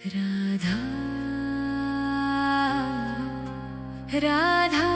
राधा राधा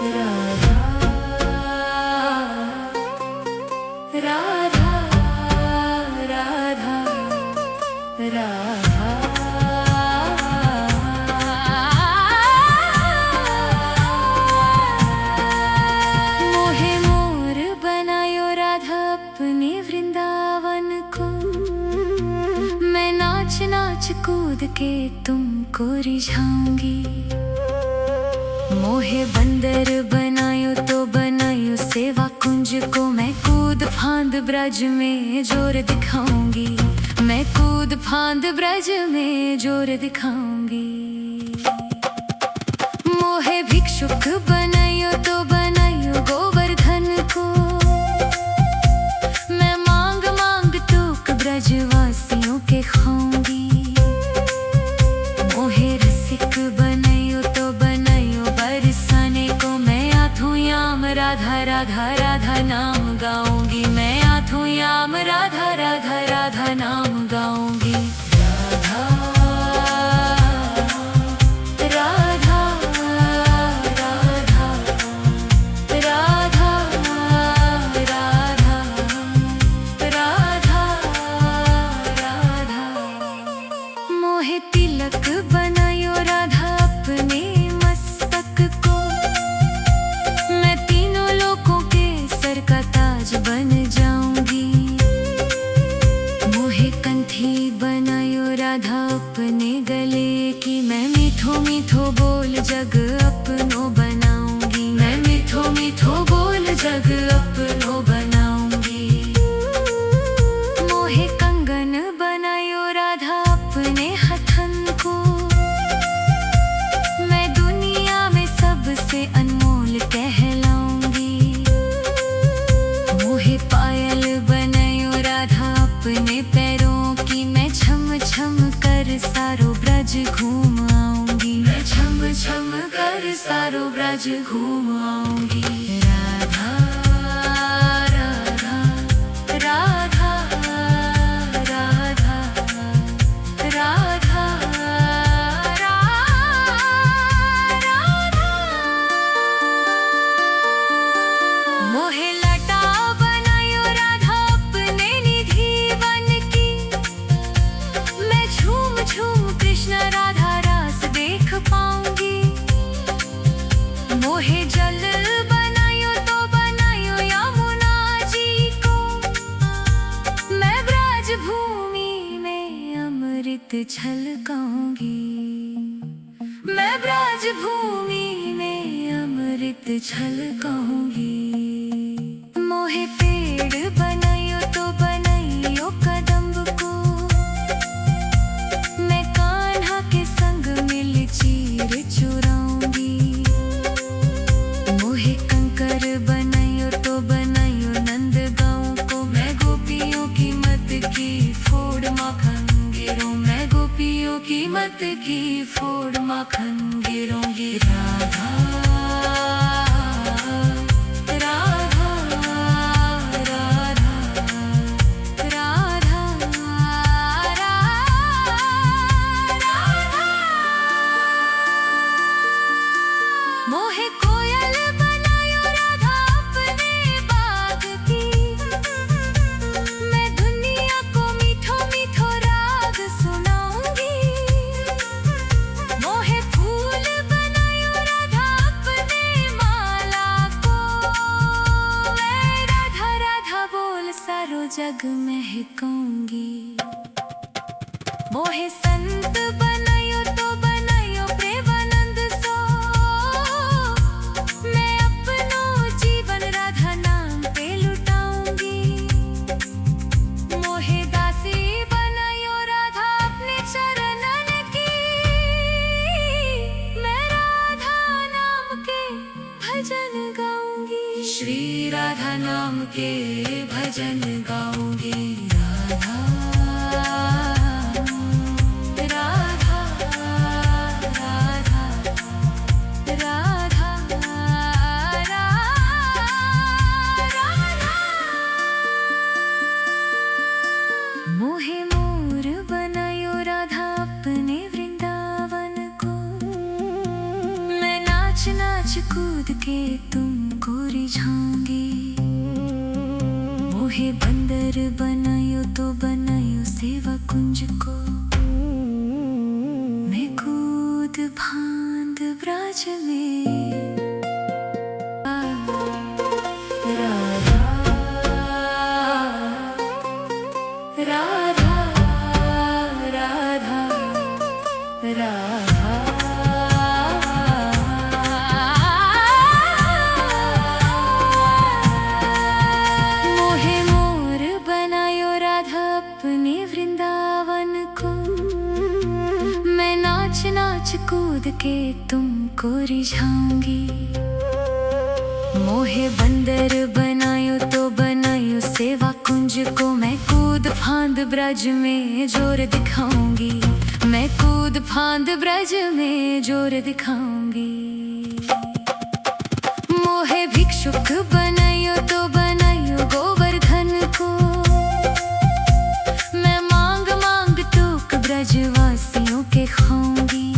राधा राधा राधा राधा मोहे मोर बनायो राधा अपने वृंदावन को। मैं नाच नाच कूद के तुमको रिझाऊंगी। मोहे बंदर बनायो तो बनायो सेवा कुंज को। मैं कूद फांद ब्रज में जोर दिखाऊंगी। मैं कूद फांद ब्रज में जोर दिखाऊंगी। मोहे भिक्षुक बनायो तो बनायो गोवर्धन को। मैं मांग मांग टूक ब्रजवासियों के खाऊंगी। मोहे रसिक बनायो तो बनायो बरसाने को। मैं आठों याम राधा राधा राधा नाम गाऊंगी। मैं आठों याम राधा राधा राधा नाम गाऊंगी। राधा राधा राधा राधा राधा राधा। मोहे तिलक बनायो राधा अपने मस्तक को। मैं तीनों लोकों के सर का ताज बन जाऊंगी। मोहे कंठी बनायो राधा अपने गले की। मैं मीठो मीठो बोल जग अपनो बनाऊंगी। मैं मीठो मीठो बोल जग अपनो बनाऊंगी। मोहे कंगन बनायो राधा अपने हथन को। मैं दुनिया में सबसे अनमोल कहलाऊंगी। मोहे पायल बनायो राधा अपने पैरों की। मैं छम छम कर सारो ब्रज घूम आऊंगी। मैं छम छम कर सारो ब्रज घूम आऊंगी। राधा राधा राधा राधा राधा राधा। मोहे लटा बनायो राधा अपने निधि बन की। मैं झूम झूम कृष्ण राधा रास देख पाऊंगी। मोहे जल बनायो तो बनायो यमुना जी को। मैं ब्रज भूमि में अमृत छलकाऊंगी। मैं ब्रज भूमि में अमृत छलकाऊंगी। मोहे पेड़ बनायो तो बनायो कदम्ब को। मैं कान्हा के संग मिल चीर चुराऊंगी। मोहे कंकर बनायो तो बनायो नंद गाँव को। मैं गोपियों की मत की फोड़ माखन गिरूं। मैं गोपियों की मत की फोड़ माखन गिरूंगी। राधा राधा राधा राधा राधा। मोहे कोयल बनायो राधा अपने बाग की। मैं दुनिया को मीठो मीठो राग सुनाऊंगी। मोहे फूल बनायो राधा अपने माला को। मैं राधा राधा बोल सारो जग महकाऊंगी। मोहे संत बनायो तो बनायो प्रेमानंद सो। मैं अपनो जीवन राधा नाम पे लुटाऊंगी। मोहे दासी बनायो राधा अपने चरणन की। मैं राधा नाम के भजन गाऊंगी। श्री राधा नाम के भजन गाऊंगी। राधा राधा राधा राधा राधा। मोहे कूद के तुमको रिझाऊंगी। मोहे बंदर बनायो तो बनायो सेवा कुंज को, मैं कूद फांद ब्रज में। राधा राधा राधा मोहे मोर बनायो राधा अपने वृंदावन को, मैं नाच नाच कूद के तुमको रिझाऊंगी। मोहे बंदर बनायो तो बनायो सेवा कुंज को, मैं कूद फांद ब्रज में जोर दिखाऊंगी। मैं कूद फांद ब्रज में जोर दिखाऊंगी। मोहे भिक्षुक बनायो तो बनायो गोवर्धन को, मैं मांग मांग टूक ब्रजवासियों के खाऊंगी।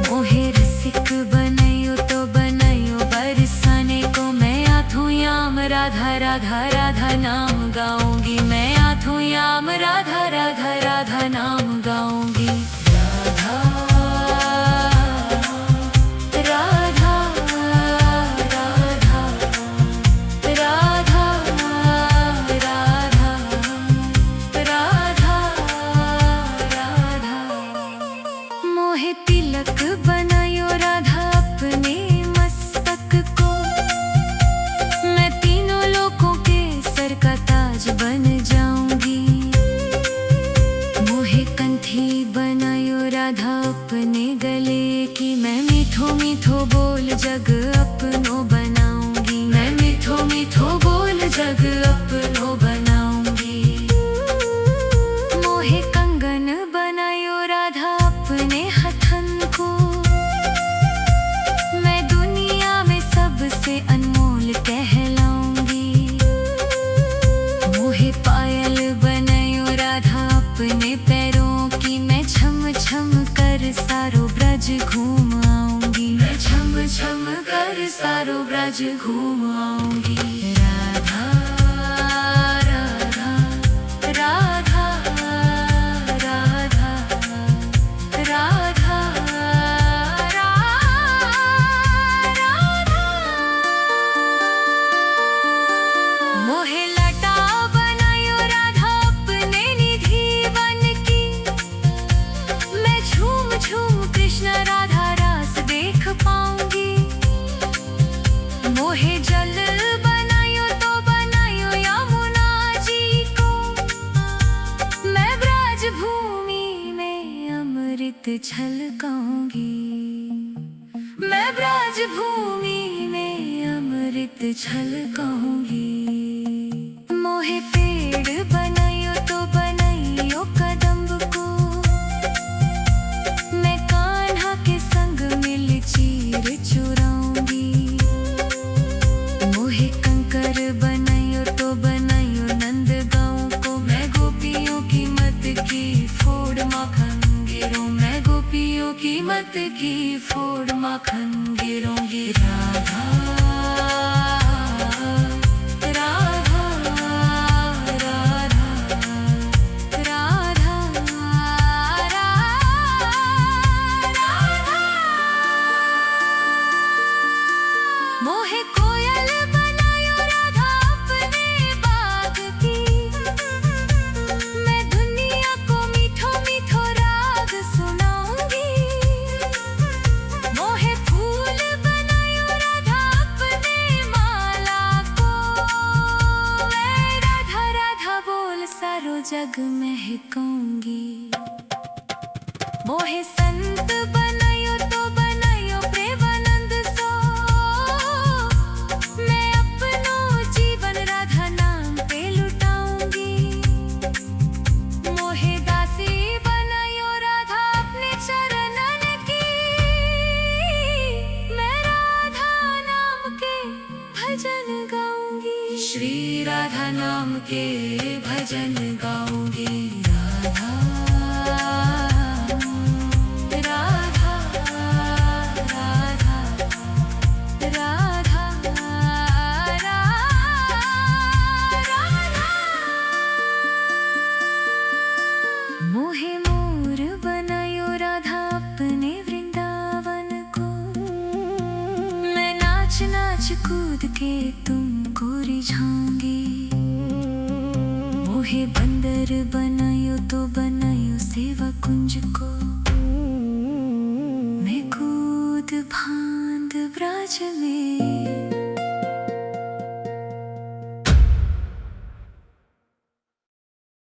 मोहे रसिक बनायो तो बनायो बरसाने को, मैं आठों याम राधा राधा राधा नाम गाऊंगी। मैं आठों याम राधा राधा राधा नाम गाऊंगी। राधा राधा राधा राधा राधा राधा राधा मोहे तिलक बनायो राधा अपने मस्तक को, मैं तीनों लोकों के सर का ताज बन जाऊंगी। मोहे कंठी बनायो राधा अपने गले की, मैं मीठो मीठो बोल जग अपनो बनाऊंगी। मैं मीठो मीठो बोल जग अपनो बनाऊंगी। मोहे कंगन बनायो राधा अपने हथन को, मैं दुनिया में सबसे अनमोल कहलाऊंगी। मोहे पायल बनायो राधा अपने पैरों की, मैं छम छम कर सारो ब्रज घूम आऊंगी। मैं छम छम कर सारो ब्रज घूम आऊंगी। राधा राधा राधा राधा राधा राधा मोहे लटा बनायो राधा अपने निधि बन की, मैं झूम झूम कृष्ण राधा रास देख पाऊंगी। मोहे जल बनायो तो बनायो यमुना जी को, मैं ब्रज भूमि में अमृत छलकाऊंगी। मैं ब्रज भूमि में अमृत छलकाऊंगी। मोहे पेड़ बनायो तो बनायो कदम्ब को, मैं कान्हा के संग मिल चीर चुराऊंगी। मोहे कंकर बनायो तो बनायो नंद गाँव को, मैं गोपियों की मत की फोड़ माखन गिरो। मैं गोपियों की मत की फोड़ माखन गिरूंगी। राधा राधा राधा राधा राधा मोहे कोयल बनायो राधा अपने बाग की, मैं दुनिया को मीठो मीठो राग सुनाऊंगी। मोहे फूल बनायो राधा अपने माला को, मैं राधा राधा बोल सारो जग महकाऊंगी। मोहे संत बनायो तो बनायो प्रेमानंद सो, मैं अपनो जीवन राधा नाम पे लुटाऊंगी। मोहे दासी बनायो राधा अपने चरणन की, मैं राधा नाम के भजन गाऊंगी। श्री राधा नाम के भजन गाऊंगी। राधा राधा राधा कूद के तुमको रिझाऊंगी। मोहे बंदर बनायो तो बनायो सेवा कुंज को, मैं कूद फांद ब्राज में